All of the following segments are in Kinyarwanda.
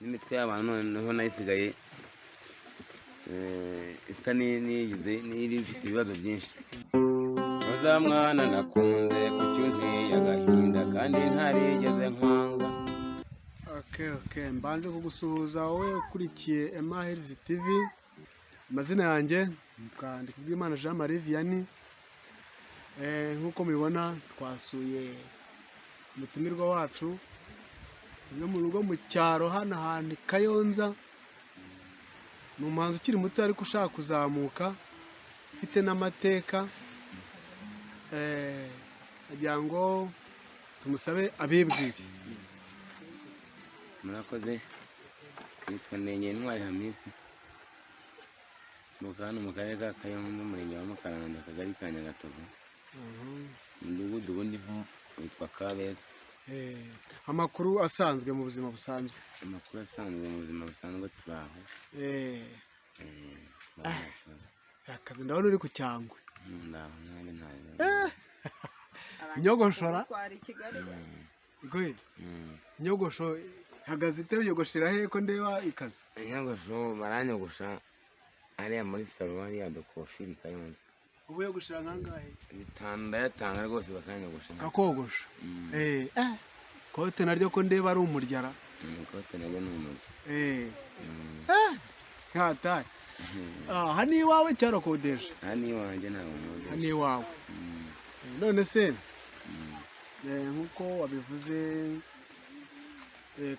n'imitwe y'abantu noneho nayisigaye isa n'iyigize n'iri ifite ibibazo byinshi. Roza mwana nakunze kuki unteye agahinda kandi ntarigeze nkwanga. Okay, mbanje kugusuhuza wowe ukurikiye Emma Health TV. Amazina yanjye Ndikubwimana Jean Marie Vianney. Nk'uko mubibona twasuye umutumirwa wacu no mu rugo mu cyaro hano ahantu Kayonza. Ni umuhanzi ukiri muto ariko ushaka kuzamuka ufite n'amateka. Agira ngo tumusabe abibwire. Murakoze. Nitwa Ntwari Hamisi. Mukano mu karere ka Kayonza, umurenge wa Mukaranda, akagari ka Nyagatovu. Umudugudu ubundi witwa Kabeza. Amakuru asanzwe mu buzima busanzwe. Amakuru asanzwe mu buzima busanzwe turaho. Akazi ndabona uri ku cyangwe. Ndaho nane ntayo. Inyogoshora. Igoye. Inyogosho hagaze ite uyogoshira he ko ndeba ikazi? Inyogosho baranyogosha ariya muri salo hariya Dokofiri Kayonza. Ubu yogoshira nkangahe? 5 ndayatanga rwose bakanyogosha. Kakogosha. Kote naryo ko ndeba ari umuryara. Kote naryo ni umurya. Nkatari. Hani iwawe cyaro kodesha? Hani iwanjye ntabwo nkodesha. Hani iwawe. None se nkuko wabivuze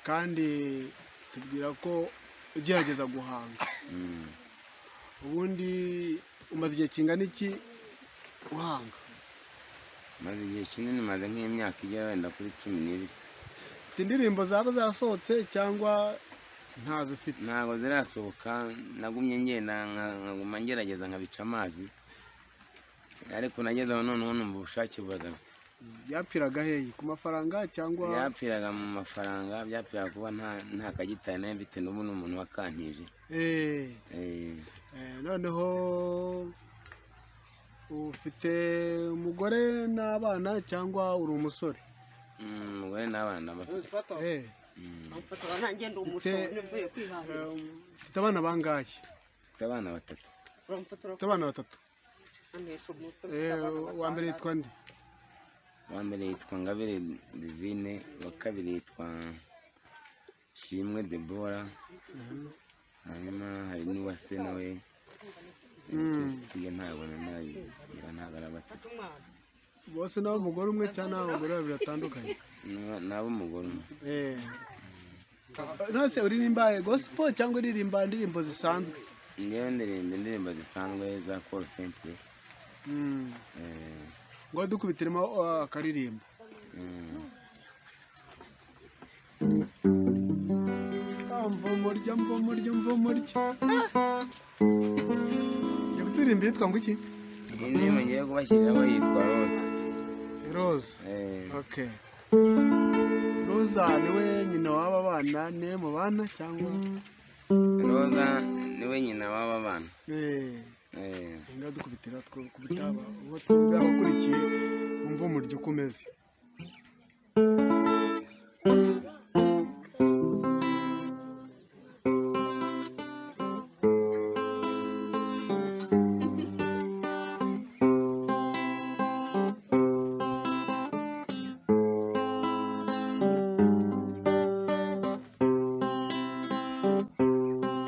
kandi tubwira ko ugerageza guhanga. Ubundi umaze igihe kingana iki uhanga? Maze igihe kinini, maze nk'imyaka igera wenda kuri 12. Ufite indirimbo zaba zasohotse cyangwa ntazo ufite? Ntago zirasohoka, nagumye ngenda nkaguma ngerageza nkabica amazi, ariko nageze aho noneho numva ubushake buragarutse. Yapfiraga hehe? Ku mafaranga cyangwa? Yapfiraga mu mafaranga, byapfiraga kuba nta kagitaye nayo mfite n'ubu n'umuntu wakantije. Noneho ufite umugore n'abana cyangwa uri umusore? Umugore n'abana bafite. Ufite abana bangahe? Mfite abana 3. Ufite abana 3? Uwa mbere yitwa nde? Uwa mbere yitwa Ngabire Divine, uwa kabiri yitwa Shimwe Deborah, hanyuma hari n'uwase nawe ntabona ntabwo ari 3. Bose nabo umugore umwe cyangwa abagore babiri batandukanye? Nabo umugore umwe. Nose uririmba gospel cyangwa uririmba indirimbo zisanzwe? Ngewe ndirimba indirimbo zisanzwe za call simple. Ngo dukubitiremo akaririmbo. Mvomurya. Yabutirimba yitwa ngo iki? Indirimbo ngiye kubashyiriraho yitwa Roza. Roza. Okay. Roza niwe nyina w'aba bana, ne mu bana cyangwa? Roza niwe nyina w'aba bana. Nga dukubitira kubitaba uwo twumva abakurikiye umva umuryo ukomeze.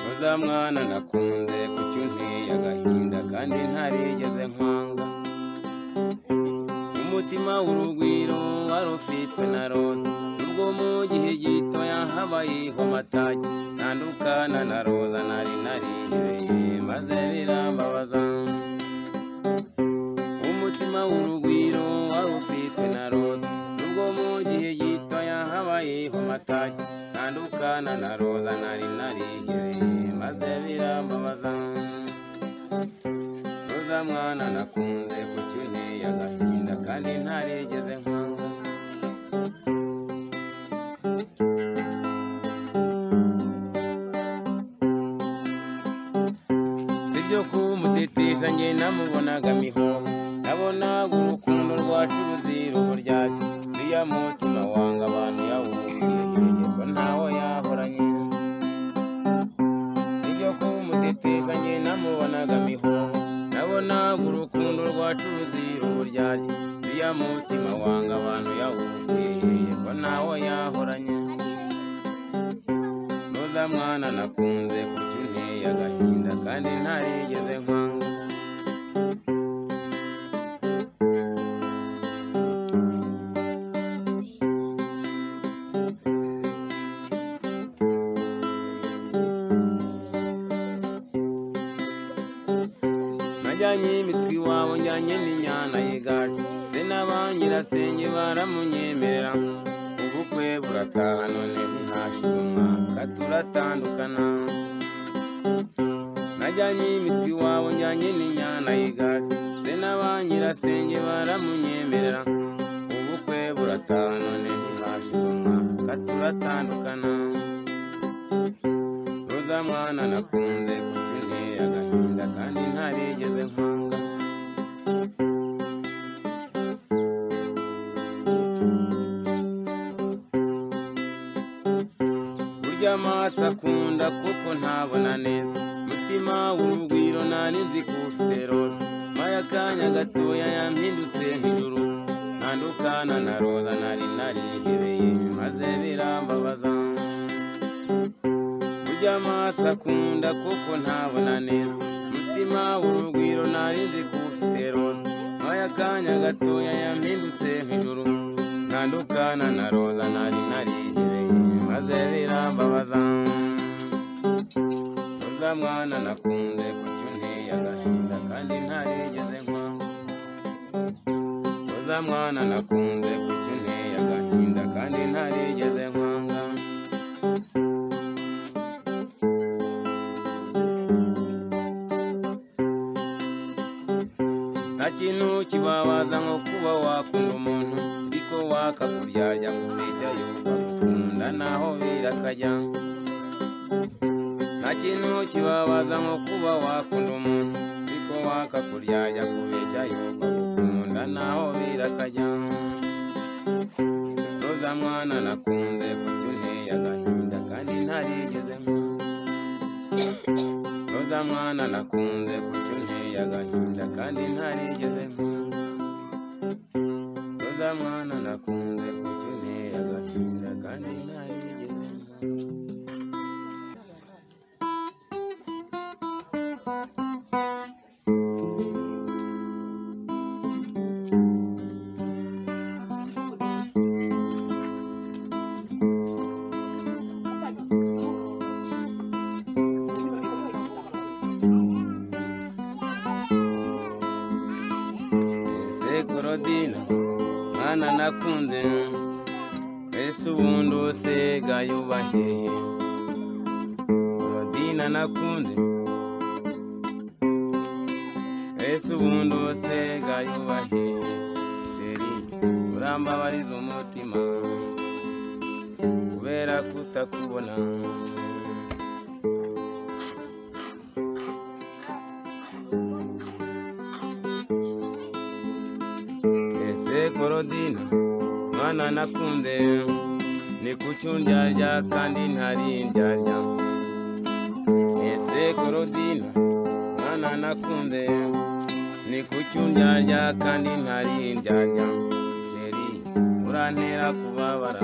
Roza mwana nakunze kuki unteye agahinda kandi ntarigeze nkwanga. Umutima w'urugwiro wari ufitwe na Roza, nubwo mu gihe gitoya habayeho amatage. Ntandukana na Roza nari narihebeye maze birambabaza. Umutima w'urugwiro wari ufitwe na Roza, nubwo mu gihe gitoya habayeho amatage. Ntandukana na Roza nari narihebeye maze birambabaza. Roza mwana nakunze kuki unteye agahinda kandi ntarigeze nkwanga. Sibyo kumutetesha njye namubonaga mihoho, nabonaga urukundo rwacu ruzira uburyarya. Uriya mutima wanga abantu yawuhiye ko ntawe yahoranye. wacuruzi uburyarya uriya mutima wanga abantu yawukwiriye ko nawe yahoranye roza mwana nakunze kuki unteye agahinda kandi ntarigeze nkwanga najyanye imitwe iwabo njyanye n'inyana y'igare se n'abanyirasenge baramunyemerera ubukwe burataha none ntihashize umwaka turatandukana najyanye imitwe iwabo njyanye n'inyana y'igare se n'abanyirasenge baramunyemerera ubukwe burataha none ntihashize umwaka turatandukana roza mwana nakunze kuki unteye agahinda kandi ntarigeze nkwanga burya amaso akunda kuko ntabona neza mutima w'urugwiro nari nzi ko ufite roza maye akanya gatoya yampindutse nk'ijuru ntandukana na roza nari narihebeye maze birambabaza burya amaso akunda kuko ntabona neza mutima w'urugwiro nari nzi ko ufite roza maye akanya gatoya yampindutse nk'ijuru ntandukana na roza nari narihebeye maze birambabaza roza mwana nakunze kuki unteye agahinda kandi ntarigeze nkwanga roza mwana nakunze kuki unteye agahinda kandi ntarigeze nkwanga nta kintu kibabaza nko kuba wakunda umuntu ariko wakakuryarya nkubeshya yuko agukunda naho birakajya nta kintu kibabaza nko kuba wakunda umuntu ariko wakakuryarya nkubeshya yuko agukunda naho birakajya roza mwana nakunze kuki unteye agahinda kandi ntarigeze nkwanga roza mwana nakunze kuki unteye agahinda kandi ntarigeze nkwanga roza mwana nakunze kuki unteye agahinda kandi ntarigeze nkwanga Korodina mwana nakunze ese ubundi usigaye ubaheye Korodina nakunze ese ubundi usigaye ubaheye sheri urambabariza umutima kubera kutakubona Korodina mwana nakunze ni kuki undyarya kandi ntari ndyarya ese Korodina mwana nakunze ni kuki undyarya kandi ntari ndyarya sheri urantera kubabara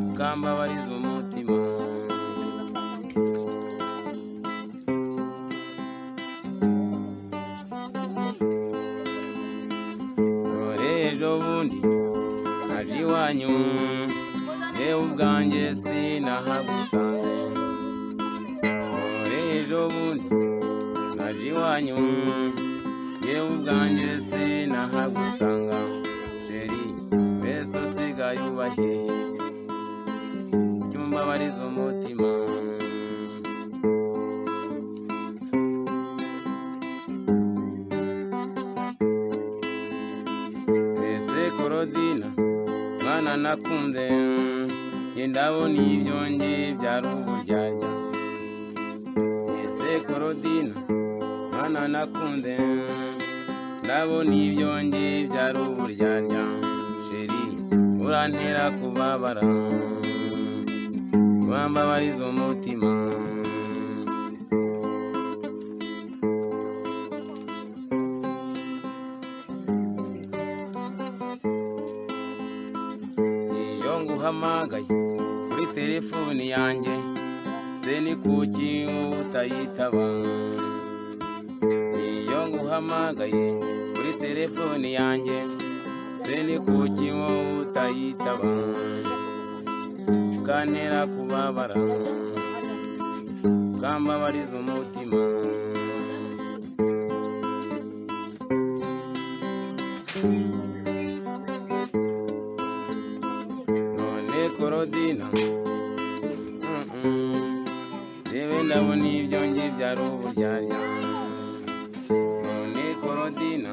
ukambabariza umutima ejo bundi naje iwanyu yewe ubwanjye sinahagusanze ejo bundi naje iwanyu yewe ubwanjye sinahagusanga sheri mbese usigaye ubaheye cyumbabariza umutima Korodina mwana nakunze ndabona ibyonge byari uburyarya ese Korodina mwana nakunze ndabona ibyonge byari uburyarya sheri urantera kubabara wambabariza umutima telefoni yanjye se ni kuki utayitaba iyo nguhamagaye kuri telefoni yanjye se ni kuki utayitaba ukantera kubabara ukambabariza umutima none Korodina yewe ndabona ibyo nge byari uburyarya none Korodina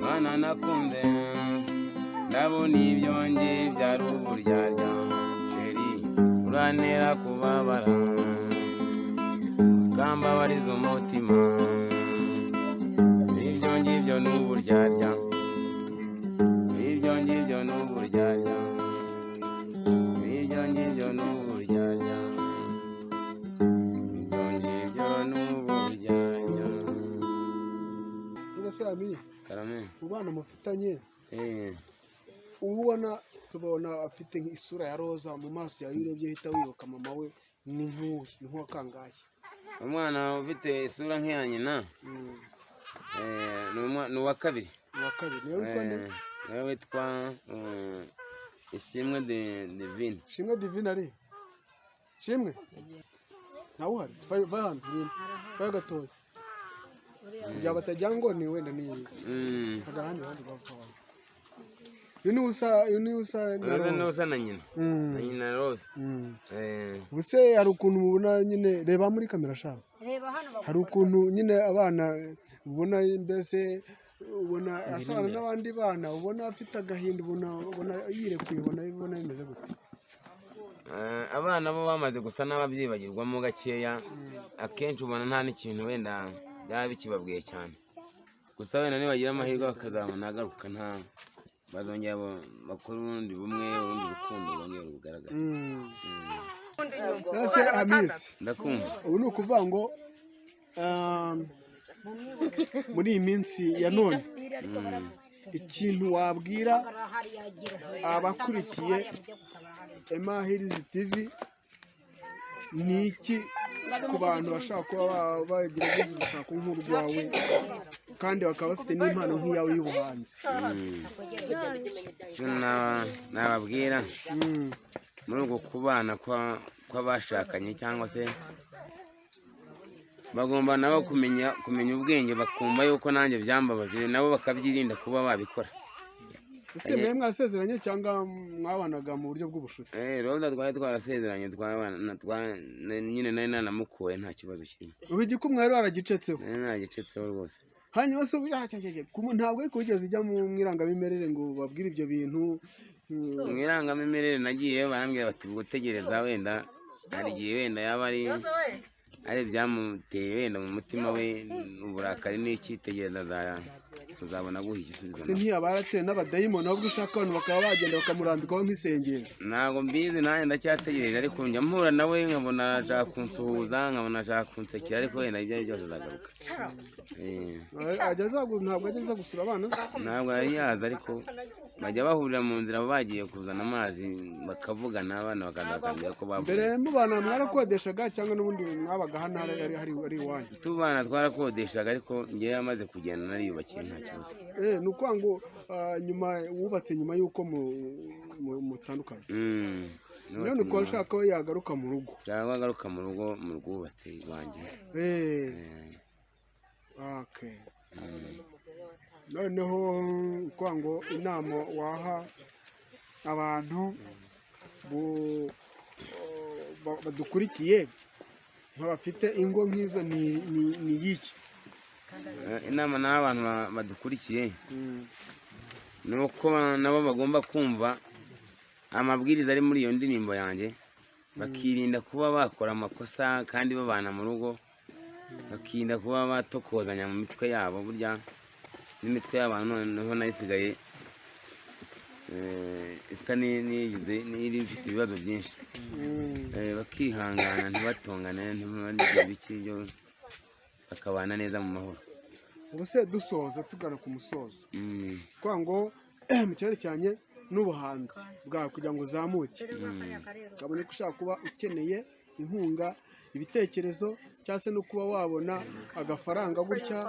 mwana nakunze ndabona ibyo nge byari uburyarya sheri urantera kubabara ukambabariza umutima ibyo ngibyo ni uburyarya ibyo ngibyo ni uburyarya ibyo ngibyo ni uburyarya ibyo ngibyo ni uburyarya. Urasa ami Karame mu bana mufitanye ubona tubona afite isura ya roza mu maso yawe urebye hita wibuka mama we ni nk'uwa kangahe? umwana ufite isura nk'iya nyina ni uwa kabiri. Uwa kabiri niwe witwa nde? niwe witwa Ishimwe Divine. Ishimwe Divine ari Ishimwe nawe uhari va hano va gatoya kugira batajya ngo ni wenda ni agarandi bandi bapfa Yuni usa na nyina na nyina Rose. Ubuse hari ukuntu mubona nyine reba muri kamera shaka hari ukuntu nyine abana ubona mbese ubona asana n'abandi bana ubona afite agahinda ubona yirekuye ubona bimeze gute? Abana bo bamaze gusa n'ababyibagirwamo gakeya akenshi ubona nta n'ikintu wenda byaba bikibabwiye cyane gusa wenda nibagira amahirwe bakazabona agaruka nta bazongera bakora urundi bumwe urundi rukundo bongera rugaragara. Nase Amisi ndakumva ubu ni ukuvuga ngo muri iyi minsi ya none ikintu wabwira abakurikiye Emahirizi TV ni iki ku bantu bashaka kuba bagerageza urushako nk'urwawe kandi bakaba bafite n'impano nk'iyawe y'ubuhanzi? nababwira muri uko kubana kw'abashakanye cyangwa se bagomba nabo kumenya ubwenge bakumva yuko nanjye byambabaje nabo bakabyirinda kuba babikora. Ese mwe mwasezeranye cyangwa mwabanaga mu buryo bw'ubushuti? Roza twari twarasezeranye nyine nari nanamukuye nta kibazo kirimo. Ubu igikumwe rero aragicetseho? Nagicetseho rwose. Hanyuma se ntabwo ariko wigeze ujya mu irangamimerere ngo babwire ibyo bintu? Mu irangamimerere nagiye barambwira bati gutegereza wenda hari igihe wenda yaba ari ibyamuteye wenda mu mutima we uburakari n'icyitegereza tuzabona guha igisubizo. Se ntiyaba yaratewe n'abadayimoni ahubwo ushaka abantu bakaba bagenda bakamurambikaho nk'isengero? Ntabwo mbizi nanjye ndacyategereje ariko njya mpura nawe nkabona arashaka kunsuhuza nkabona arashaka kunsekera ariko wenda ibyo ari byose azagaruka. Ntabwo ajya aza gusura abana se? Ntabwo yari yaza ariko bajya bahurira mu nzira bagiye kuzana amazi bakavugana abana bakaza bakambwira ko bavuye. Mbere mubana mwarakodeshaga cyangwa n'ubundi mwabaga hano ari iwanyu? Tubana twarakodeshaga ariko ngewe amaze kugenda nariyubakiye nta kibazo. Ni ukuvuga ngo nyuma wubatse nyuma y'uko mutandukana? None uko ushaka ko yagaruka mu rugo? Nshaka ko agaruka mu rugo mu rwubatse iwanjye. Noneho ukuvuga ngo inama waha abantu badukurikiye nk'abafite ingo nk'izo ni iyihe? Inama n'abantu badukurikiye ni uko nabo bagomba kumva amabwiriza ari muri iyo ndirimbo yanjye bakirinda kuba bakora amakosa kandi babana mu rugo bakirinda kuba batokozanya mu mitwe yabo burya n'imitwe y'abantu noneho nayo isigaye isa n'iri ifite ibibazo byinshi bakihangana ntibatongane ntibagire ibiki byo bakabana neza mu mahoro. Ubuse dusoza tugana ku musozo kuko ngo mu cyari cyane n'ubuhanzi bwawe kugira ngo uzamuke, ukabona ko ushaka kuba ukeneye inkunga, ibitekerezo, cyangwa se no kuba wabona agafaranga gutya,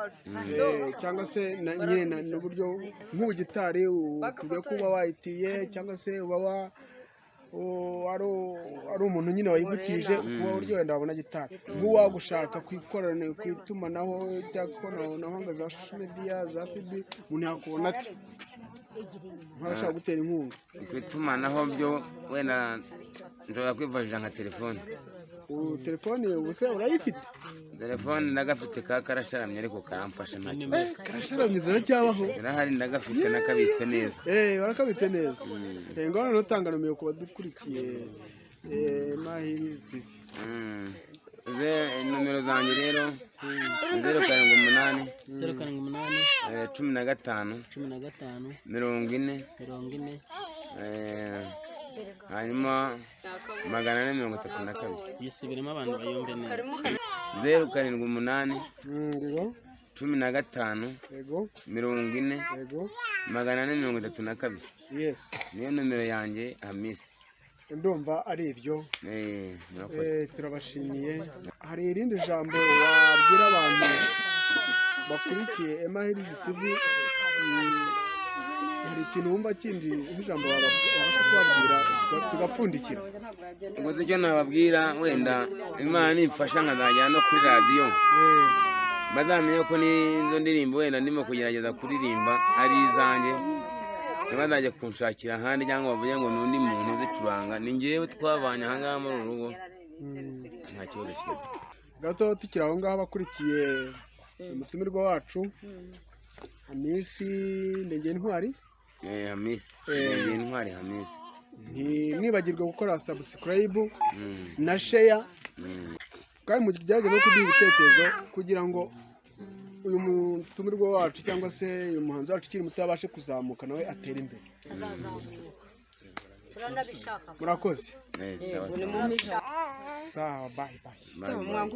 cyangwa se nyine n'uburyo nk'ubu gitari tuvuge ko uba wayitiye, cyangwa se uba ari umuntu nyine wayigutije kuba uryo wenda wabona gitari, nk'uwagushaka ku itumanaho cyangwa ikoranabuhanga za social media za FB, umuntu yakubona ate nk'abashaka gutera inkunga? Ku itumanaho byo wenda nshobora kwifashisha nka telefone. Telefone ubu se urayifite? Telefone ndagafite karasharamye ariko karamfasha nta kibazo. Karasharamye ziracyabaho? Irahari ndagafite nakabitse neza. Warakabitse neza. Ngaho noneho tanga nomero ku badukurikiye Mahirizi TV. Nomero zanjye rero 078 15 40 hanyuma 432 yisubiremo abantu bayumve neza. 078 15 Yego. 40 Yego. 432. Yes. Niyo nomero yanjye Hamisi. Ndumva ari ibyo. Murakoze. Turabashimiye. Hari irindi jambo wabwira abantu bakurikiye Mahirizi TV? Hari ikintu wumva kindi nk'ijambo wabasha kubabwira tugapfundikira? Ubwo icyo nababwira, wenda Imana nimfasha nkazajya no kuri radiyo, bazamenye ko n'izo ndirimbo wenda ndimo kugerageza kuririmba ari izanjye, ntibazajya kunshakira ahandi cyangwa bavuge ngo n'undi muntu uzicuranga. Ni njyewe twabanye aha ngaha muri uru rugo, nta kibazo kirimo. Gato tukiri aho ngaho abakurikiye umutumirwa wacu Hamisi Ndengentwari. Hamisi Ndengentwari Hamisi. Ntimwibagirwe gukora subscribe na share, kandi mugerageze no kuduha ibitekerezo kugira ngo uyu mutumirwa wacu cyangwa se uyu muhanzi wacu ukiri muto abashe kuzamuka nawe atere imbere. Murakoze. Sawa. Sawa, bye. Sawa.